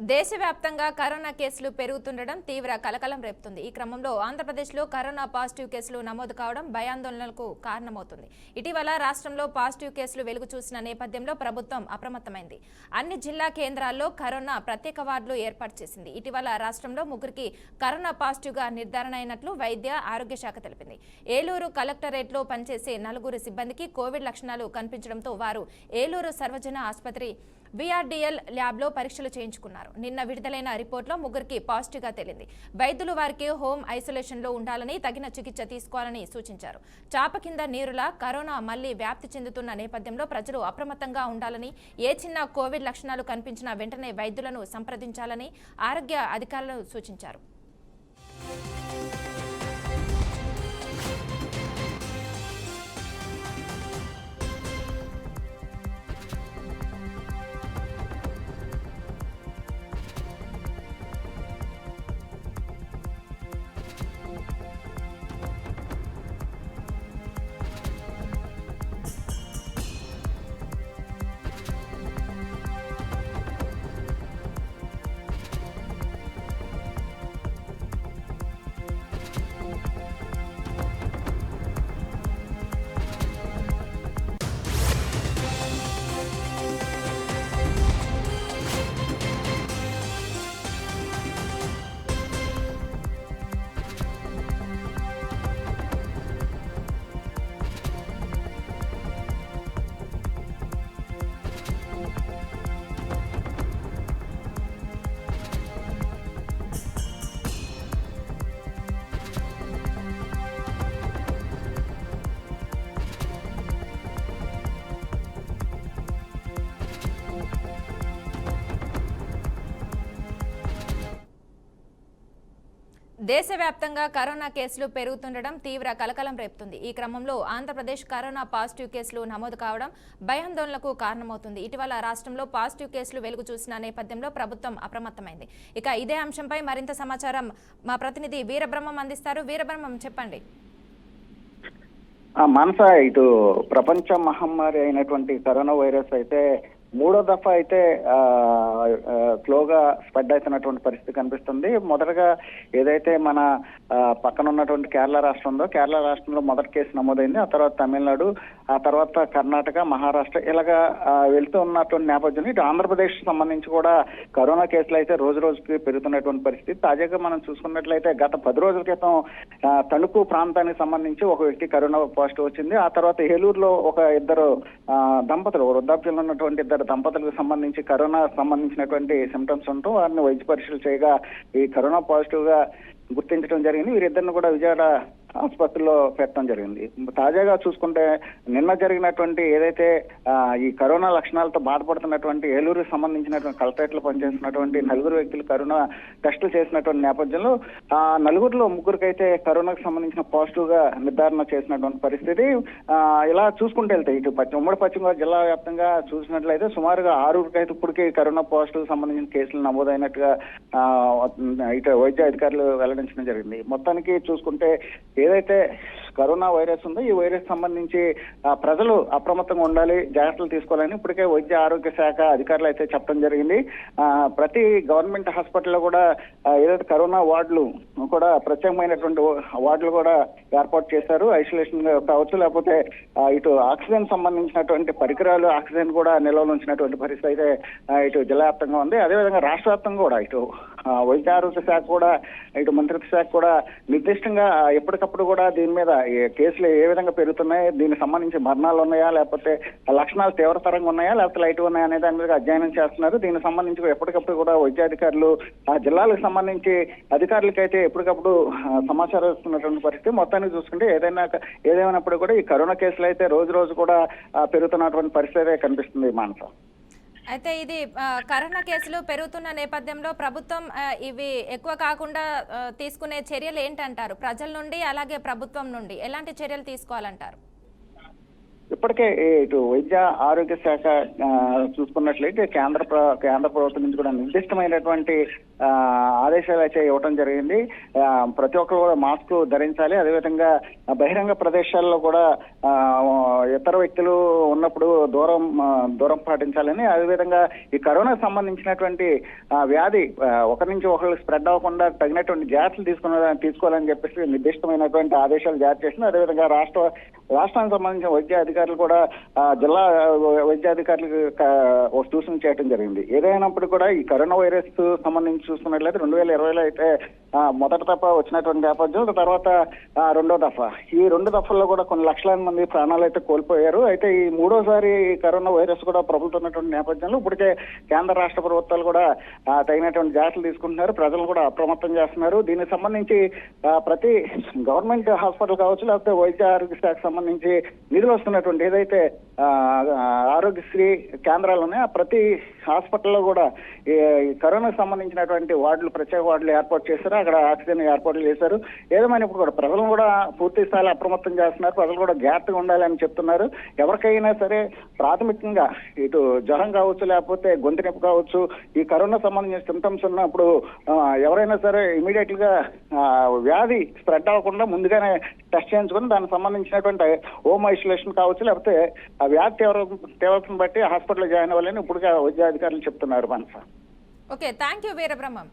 దేశవ్యాప్తంగా కరోనా కేసులు పెరుగుతుండడం తీవ్ర కలకలం రేపుతుంది. ఈ క్రమంలో ఆంధ్రప్రదేశ్లో కరోనా పాజిటివ్ కేసులు నమోదు కావడం భయాందోళనలకు కారణమవుతుంది. ఇటీవల రాష్ట్రంలో పాజిటివ్ కేసులు వెలుగు చూసిన నేపథ్యంలో ప్రభుత్వం అప్రమత్తమైంది. అన్ని జిల్లా కేంద్రాల్లో కరోనా ప్రత్యేక వార్డులు ఏర్పాటు చేసింది. ఇటీవల రాష్ట్రంలో ముగ్గురికి కరోనా పాజిటివ్గా నిర్ధారణ అయినట్లు వైద్య ఆరోగ్య శాఖ తెలిపింది. ఏలూరు కలెక్టరేట్లో పనిచేసే 4 సిబ్బందికి కోవిడ్ లక్షణాలు కనిపించడంతో వారు ఏలూరు సర్వజన ఆసుపత్రి VRDL ల్యాబ్లో పరీక్షలు చేయించుకున్నారు. నిన్న విడుదలైన రిపోర్ట్లో ముగ్గురికి పాజిటివ్గా తేలింది. వైద్యులు వారికి హోమ్ ఐసోలేషన్లో ఉండాలని, తగిన చికిత్స తీసుకోవాలని సూచించారు. చాప కింద నీరులా కరోనా మళ్లీ వ్యాప్తి చెందుతున్న నేపథ్యంలో ప్రజలు అప్రమత్తంగా ఉండాలని, ఏ చిన్న కోవిడ్ లక్షణాలు కనిపించినా వెంటనే వైద్యులను సంప్రదించాలని ఆరోగ్య అధికారులు సూచించారు. దేశవ్యాప్తంగా కరోనా కేసులు పెరుగుతుండడం తీవ్ర కలకలం రేపుతుంది. ఈ క్రమంలో ఆంధ్రప్రదేశ్ కరోనా పాజిటివ్ కేసులు నమోదు కావడం భయాందోళనకు కారణమవుతుంది. ఇటీవల రాష్ట్రంలో పాజిటివ్ కేసులు వెలుగు చూసిన నేపథ్యంలో ప్రభుత్వం అప్రమత్తమైంది. ఇక ఇదే అంశంపై మరింత సమాచారం మా ప్రతినిధి వీరబ్రహ్మం అందిస్తారు. వీరబ్రహ్మం, చెప్పండి. మనస, ఇటు ప్రపంచ మహమ్మారి అయినటువంటి కరోనా వైరస్ అయితే 3వ దఫా అయితే స్లోగా స్ప్రెడ్ అవుతున్నటువంటి పరిస్థితి కనిపిస్తుంది. మొదటగా ఏదైతే మన పక్కన ఉన్నటువంటి కేరళ రాష్ట్రం ఉందో, కేరళ రాష్ట్రంలో మొదటి కేసు నమోదైంది. ఆ తర్వాత తమిళనాడు, ఆ తర్వాత కర్ణాటక, మహారాష్ట్ర ఇలాగా వెళ్తూ ఉన్నటువంటి నేపథ్యంలో ఇటు ఆంధ్రప్రదేశ్ సంబంధించి కూడా కరోనా కేసులు అయితే రోజు రోజుకి పెరుగుతున్నటువంటి పరిస్థితి. తాజాగా మనం చూసుకున్నట్లయితే గత 10 రోజుల క్రితం తణుకు ప్రాంతానికి సంబంధించి ఒక వ్యక్తి కరోనా పాజిటివ్ వచ్చింది. ఆ తర్వాత ఏలూరులో ఒక ఇద్దరు దంపతులు, వృద్ధాప్యంలో ఉన్నటువంటి ఇద్దరు దంపతులకు సంబంధించి కరోనా సంబంధించినటువంటి సిమ్టమ్స్ ఉంటూ వారిని వైద్య పరీక్షలు చేయగా ఈ కరోనా పాజిటివ్ గా గుర్తించడం జరిగింది. వీరిద్దరిని కూడా విజయవాడ ఆసుపత్రిలో పెట్టడం జరిగింది. తాజాగా చూసుకుంటే నిన్న జరిగినటువంటి ఏదైతే ఈ కరోనా లక్షణాలతో బాధపడుతున్నటువంటి ఏలూరుకి సంబంధించినటువంటి కలెక్టరేట్లో పనిచేస్తున్నటువంటి 4 వ్యక్తులు కరోనా టెస్టులు చేసినటువంటి నేపథ్యంలో ఆ 4లో ముగ్గురికైతే కరోనాకు సంబంధించిన పాజిటివ్ గా నిర్ధారణ చేసినటువంటి పరిస్థితి. ఇలా చూసుకుంటే వెళ్తే ఇటు ఉమ్మడి పశ్చిమ గోదావరి జిల్లా వ్యాప్తంగా చూసినట్లయితే సుమారుగా 6 ఇప్పటికీ కరోనా పాజిటివ్ సంబంధించిన కేసులు నమోదైనట్టుగా ఇటు వైద్య అధికారులు వెల్లడించడం జరిగింది. మొత్తానికి చూసుకుంటే ఏదైతే కరోనా వైరస్ ఉందో ఈ వైరస్ సంబంధించి ప్రజలు అప్రమత్తంగా ఉండాలి, జాగ్రత్తలు తీసుకోవాలని ఇప్పటికే వైద్య ఆరోగ్య శాఖ అధికారులు అయితే చెప్పడం జరిగింది. ప్రతి గవర్నమెంట్ హాస్పిటల్లో కూడా ఏదైతే కరోనా వార్డులు కూడా ప్రత్యేకమైనటువంటి వార్డులు కూడా ఏర్పాటు చేశారు. ఐసోలేషన్ కావచ్చు, లేకపోతే ఇటు ఆక్సిజన్ సంబంధించినటువంటి పరికరాలు, ఆక్సిజన్ కూడా నిల్వలు ఉంచినటువంటి పరిస్థితి అయితే ఇటు జిల్లా వ్యాప్తంగా ఉంది. అదేవిధంగా రాష్ట్ర వ్యాప్తంగా కూడా ఇటు వైద్య ఆరోగ్య శాఖ కూడా, ఇటు మంత్రిత్వ శాఖ కూడా నిర్దిష్టంగా ఎప్పటికప్పుడు కూడా దీని మీద కేసులు ఏ విధంగా పెరుగుతున్నాయి, దీనికి సంబంధించి మరణాలు ఉన్నాయా, లేకపోతే లక్షణాలు తీవ్రతరంగా ఉన్నాయా, లేకపోతే లైట్ ఉన్నాయా అనే దాని మీద అధ్యయనం చేస్తున్నారు. దీనికి సంబంధించి ఎప్పటికప్పుడు కూడా వైద్యాధికారులు ఆ జిల్లాలకు సంబంధించి అధికారులకైతే ఎప్పటికప్పుడు సమాచారం ఇస్తున్నటువంటి పరిస్థితి. మొత్తానికి చూసుకుంటే ఏదేమైనప్పుడు కూడా ఈ కరోనా కేసులు అయితే రోజు రోజు కూడా పెరుగుతున్నటువంటి పరిస్థితి కనిపిస్తుంది. మానస, అయితే ఇది కరోనా కేసులు పెరుగుతున్న నేపథ్యంలో ప్రభుత్వం ఇవి ఎక్కువ కాకుండా తీసుకునే చర్యలు ఏంటంటారు? ప్రజల నుండి అలాగే ప్రభుత్వం నుండి ఎలాంటి చర్యలు తీసుకోవాలంటారు? ఇప్పటికే ఇటు వైద్య ఆరోగ్య శాఖ చూసుకున్నట్లయితే కేంద్ర ప్రభుత్వం నుంచి కూడా నిర్దిష్టమైనటువంటి ఆదేశాలు అయితే ఇవ్వడం జరిగింది. ప్రతి ఒక్కరు కూడా మాస్క్ ధరించాలి. అదేవిధంగా బహిరంగ ప్రదేశాల్లో కూడా ఇతర వ్యక్తులు ఉన్నప్పుడు దూరం పాటించాలని, అదేవిధంగా ఈ కరోనా సంబంధించినటువంటి వ్యాధి ఒకరి నుంచి ఒకరు స్ప్రెడ్ అవ్వకుండా తగినటువంటి జాగ్రత్తలు తీసుకోవాలని చెప్పేసి నిర్దిష్టమైనటువంటి ఆదేశాలు జారీ చేసింది. అదేవిధంగా రాష్ట్రానికి సంబంధించిన వైద్య అధికారులు కూడా జిల్లా వైద్యాధికారులకు ఒక సూచన చేయడం జరిగింది. ఏదైనప్పటికీ కూడా ఈ కరోనా వైరస్ సంబంధించి చూసుకున్నట్లయితే 2020లో అయితే మొదటి దఫా వచ్చినటువంటి నేపథ్యం, తర్వాత రెండో దఫా, ఈ రెండు దఫాల్లో కూడా కొన్ని లక్షలాది మంది ప్రాణాలు అయితే కోల్పోయారు. అయితే ఈ మూడోసారి కరోనా వైరస్ కూడా ప్రబలుతున్నటువంటి నేపథ్యంలో ఇప్పటికే కేంద్ర రాష్ట్ర ప్రభుత్వాలు కూడా తగినటువంటి జాగ్రత్తలు తీసుకుంటున్నారు. ప్రజలు కూడా అప్రమత్తం చేస్తున్నారు. దీనికి సంబంధించి ప్రతి గవర్నమెంట్ హాస్పిటల్ కావచ్చు, లేకపోతే వైద్య ఆరోగ్య శాఖకు సంబంధించి నిధులు వస్తున్నటువంటి ఏదైతే ఆరోగ్యశ్రీ కేంద్రాలు ఉన్నాయో ప్రతి హాస్పిటల్లో కూడా ఈ కరోనాకు సంబంధించినటువంటి వార్డులు, ప్రత్యేక వార్డులు ఏర్పాటు చేశారు. అక్కడ ఆక్సిజన్ ఏర్పాట్లు చేశారు. ఏదేమైనా ఇప్పుడు కూడా ప్రజలు కూడా పూర్తి స్థాయిలో అప్రమత్తం చేస్తున్నారు. ప్రజలు కూడా జాగ్రత్తగా ఉండాలని చెప్తున్నారు. ఎవరికైనా సరే ప్రాథమికంగా ఇటు జ్వరం కావచ్చు, లేకపోతే గొంతు నొప్పి కావచ్చు, ఈ కరోనా సంబంధించిన సిమ్టమ్స్ ఉన్నప్పుడు ఎవరైనా సరే ఇమీడియట్ గా వ్యాధి స్ప్రెడ్ అవ్వకుండా ముందుగానే టెస్ట్ చేయించుకుని దానికి సంబంధించినటువంటి హోమ్ ఐసోలేషన్ కావచ్చు, లేకపోతే ఆ వ్యాధి తీవ్రతను బట్టి హాస్పిటల్లో జాయిన్ అవ్వాలని ఇప్పుడు వైద్యాధికారులు చెప్తున్నారు. మనస ఓకే, థ్యాంక్ యూ వీరబ్రహ్మం.